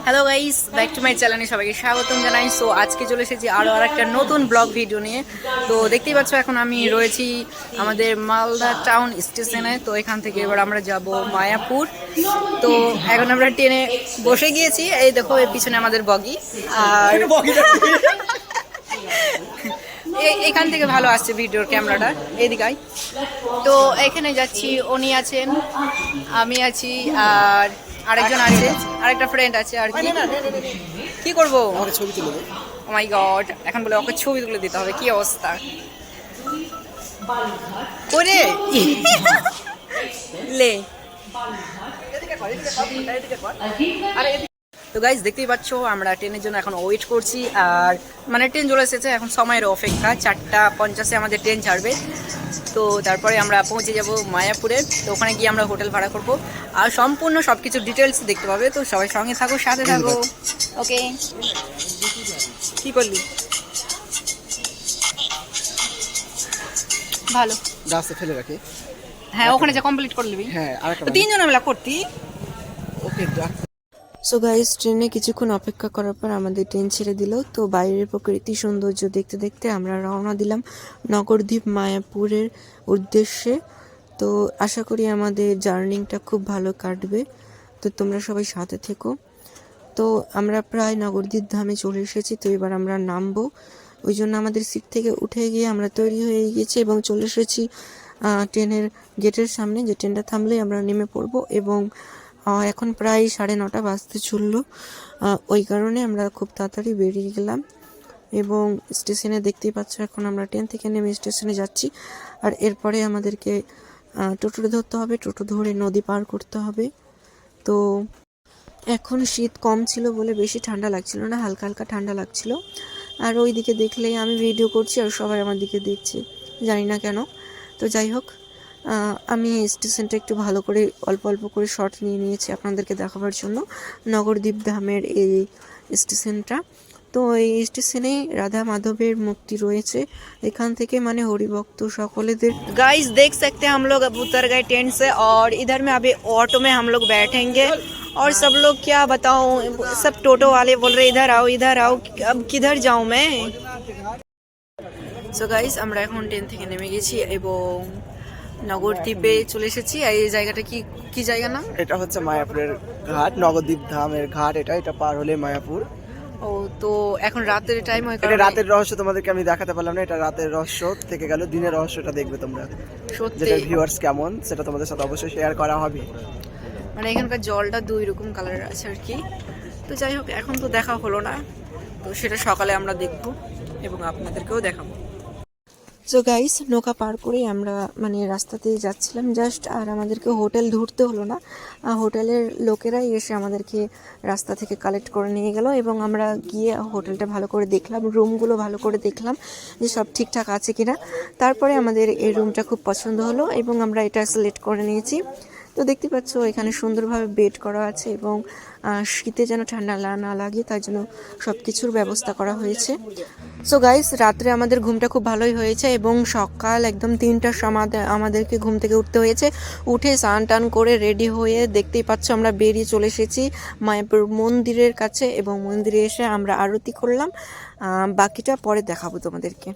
Hello guys, back to my চ্যানেলে সবাইকে স্বাগতম জানাই। সো আজকে চলে এসেছি আরও একটা নতুন ব্লগ ভিডিও নিয়ে। তো দেখতেই পাচ্ছ এখন আমি রয়েছি আমাদের মালদা টাউন স্টেশনে। তো এখান থেকে এবার আমরা যাব মায়াপুর। তো এখন আমরা ট্রেনে বসে গিয়েছি। এই দেখো এর পিছনে আমাদের বগি, আর এখান থেকে ভালো আসছে ভিডিওর ক্যামেরাটা, এদিকাই। তো এখানে যাচ্ছি, উনি আছেন, আমি আছি, আর আরেকজন আছে, আরেকটা ফ্রেন্ড আছে। আর কি করবো, ছবি তুলে দে। ও মাই গড, এখন বলে ওকে ছবি তুলে দিতে হবে, কি অবস্থা করে লে। তো গাইজ দেখতেই পাচ্ছ আমরা ট্রেনের জন্য এখন ওয়েট করছি, আর মানে ট্রেন চলে এসেছে, এখন সময়ের অপেক্ষা। 4:50 আমাদের ট্রেন ছাড়বে। তো তারপরে আমরা পৌঁছে যাব মায়াপুরে। তো ওখানে গিয়ে আমরা হোটেল ভাড়া করব, আর সম্পূর্ণ সব কিছু ডিটেলস দেখতে পাবে। তো সবাই সঙ্গে থাকো, সাথে থাকো। ওকে, কি করলি? ভালো, রাস্তা ফেলে রাখি। হ্যাঁ ওখানে যা কমপ্লিট করে নিবি। হ্যাঁ, তো 3 জন আমরা করতি। ওকে। সো গাইস, ট্রেনে কিছুক্ষণ অপেক্ষা করার পর আমাদের ট্রেন ছেড়ে দিল। তো বাইরের প্রকৃতি সৌন্দর্য দেখতে দেখতে আমরা রওনা দিলাম নগরদ্বীপ মায়াপুরের উদ্দেশ্যে। তো আশা করি আমাদের জার্নিটা খুব ভালো কাটবে। তো তোমরা সবাই সাথে থেকো। তো আমরা প্রায় নগরদ্বীপ ধামে চলে এসেছি। তো এবার আমরা নামবো, ওই জন্য আমাদের সিট থেকে উঠে গিয়ে আমরা তৈরি হয়ে গেছি এবং চলে এসেছি ট্রেনের গেটের সামনে, যে ট্রেনটা থামলেই আমরা নেমে পড়বো। এবং এখন প্রায় 9:30 বাজতে চললো, ওই কারণে আমরা খুব তাড়াতাড়ি বেরিয়ে গেলাম। এবং স্টেশনে দেখতেই পাচ্ছ এখন আমরা ট্রেন থেকে নেমে স্টেশনে যাচ্ছি। আর এরপরে আমাদেরকে টোটো ধরতে হবে, টোটো ধরে নদী পার করতে হবে। তো এখন শীত কম ছিল বলে বেশি ঠান্ডা লাগছিল না, হালকা হালকা ঠান্ডা লাগছিল। আর ওই দিকে দেখলেই আমি ভিডিও করছি আর সবাই আমার দিকে দেখছে, জানি না কেন। তো যাই হোক, আমি স্টেশনটা একটু ভালো করে অল্প অল্প করে শর্ট নিয়ে নিয়েছি আপনাদেরকে দেখাবার জন্য, নগরদ্বীপ ধামের এই স্টেশনটা। তো এই স্টেশনে রাধা মাধবের মূর্তি রয়েছে, এখান থেকে মানে হরিভক্ত সকলেদের। गाइस देख सकते हैं हम लोग अब उतर गए ट्रेन से, और इधर में अभी ऑटो में हम लोग बैठेंगे। और सब लोग क्या बताऊं, सब टोटो वाले बोल रहे इधर आओ इधर आओ, अब किधर जाऊं मैं। সো গাইস আমরা এখন ট্রেন থেকে নেমে গেছি এবং নগরদ্বীপে চলে এসেছি। আর এই জায়গাটা কি কি জায়গা নাম? এটা হচ্ছে মায়াপুরের ঘাট, নগরদ্বীপ ধামের ঘাট। এটা পার হলে মায়াপুর। ও, তো এখন রাতের টাইম হয়, এটা রাতের রহস্য তোমাদেরকে আমি দেখাতে পারলাম না, এটা রাতের রহস্য থেকে গেল। দিনের রহস্যটা দেখবে তোমরা, সত্যি যেটা ভিউয়ার্স কেমন সেটা তোমাদের সাথে অবশ্যই শেয়ার করা হবে। মানে এখানকার জলটা 2 রকম কালারের আছে আর কি। তো যাই হোক, এখন তো দেখা হলো না, তো সেটা সকালে আমরা দেখবো এবং আপনাদেরকেও দেখাবো। সো গাইস, নৌকা পার করে আমরা মানে রাস্তাতেই যাচ্ছিলাম জাস্ট, আর আমাদেরকে হোটেল ধরতে হলো না, হোটেলের লোকেরাই এসে আমাদেরকে রাস্তা থেকে কালেক্ট করে নিয়ে গেল। এবং আমরা গিয়ে হোটেলটা ভালো করে দেখলাম, রুমগুলো ভালো করে দেখলাম যে সব ঠিকঠাক আছে কিনা। তারপরে আমাদের এই রুমটা খুব পছন্দ হলো এবং আমরা এটা সিলেক্ট করে নিয়েছি। তো দেখতে পাচ্ছ এখানে সুন্দরভাবে বেড করা আছে এবং শীতে যেন ঠান্ডা না লাগে তার জন্য সব কিছুর ব্যবস্থা করা হয়েছে। সো গাইস, রাত্রে আমাদের ঘুমটা খুব ভালোই হয়েছে এবং সকাল একদম 3টার সময় আমাদেরকে ঘুম থেকে উঠতে হয়েছে। উঠে স্নান টান করে রেডি হয়ে দেখতেই পাচ্ছ আমরা বেরিয়ে চলে এসেছি মায়াপুর মন্দিরের কাছে, এবং মন্দিরে এসে আমরা আরতি করলাম। বাকিটা পরে দেখাবো তোমাদেরকে।